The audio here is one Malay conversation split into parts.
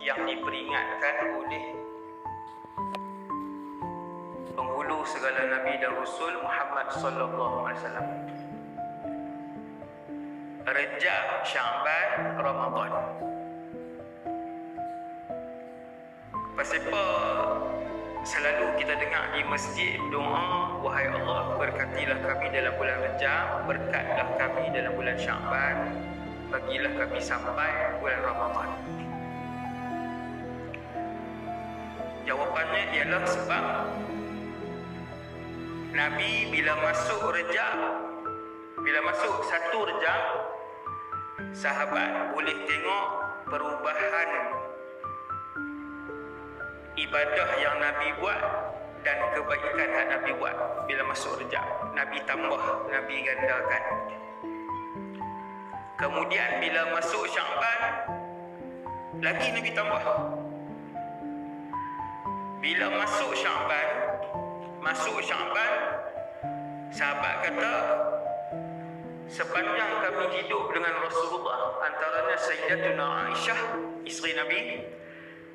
yang diperingatkan oleh penghulu segala Nabi dan Rasul Muhammad sallallahu alaihi wasallam. Rejab, Sya'ban, Ramadan. Pasal apa selalu kita dengar di masjid doa, wahai Allah, berkatilah kami dalam bulan Rejab, berkatlah kami dalam bulan Sya'ban, bagilah kami sampai bulan Ramadan. Jawapannya ialah sebab Nabi bila masuk Rejab, bila masuk satu Rejab, sahabat boleh tengok perubahan ibadah yang Nabi buat dan kebaikan yang Nabi buat. Bila masuk Rejab, Nabi tambah, Nabi gandakan. Kemudian bila masuk Sya'ban, lagi Nabi tambah. Bila masuk Sya'ban, sahabat kata, sepanjang kami hidup dengan Rasulullah, antaranya Sayyidatuna Aisyah, isteri Nabi,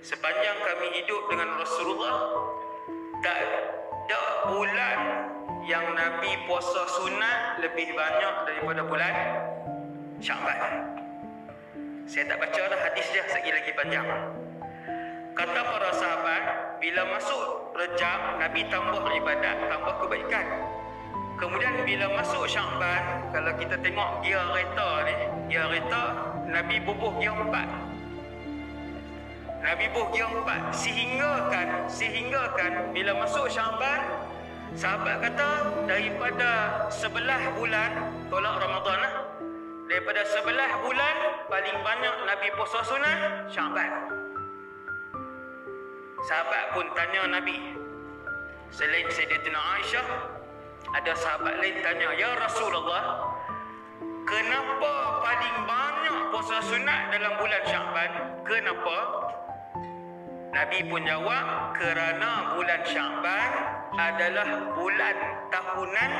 sepanjang kami hidup dengan Rasulullah, tak ada bulan yang Nabi puasa sunat lebih banyak daripada bulan Sya'ban. Saya tak baca dah hadis dia, sekali lagi panjang. Kata para sahabat, bila masuk Rejab, Nabi tambah ibadat, tambah kebaikan. Kemudian bila masuk Sya'ban, kalau kita tengok gear kereta, Nabi bubuh gear 4. Nabi bubuh gear 4 sehinggakan bila masuk Sya'ban, sahabat kata daripada 11 bulan, tolak Ramadan lah, daripada 11 bulan paling banyak Nabi puasa sunat Sya'ban. Sahabat pun tanya Nabi, selain Sayyidatina Aisyah, ada sahabat lain tanya, ya Rasulullah, kenapa paling banyak puasa sunat dalam bulan Sya'ban? Kenapa? Nabi pun jawab, kerana bulan Sya'ban adalah bulan tahunan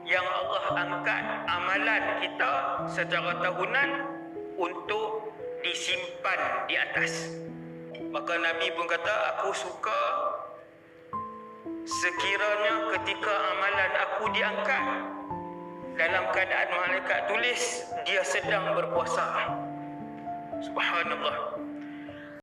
yang Allah angkat amalan kita secara tahunan untuk disimpan di atas. Maka Nabi pun kata, aku suka sekiranya ketika amalan aku diangkat, dalam keadaan malaikat tulis dia sedang berpuasa. Subhanallah.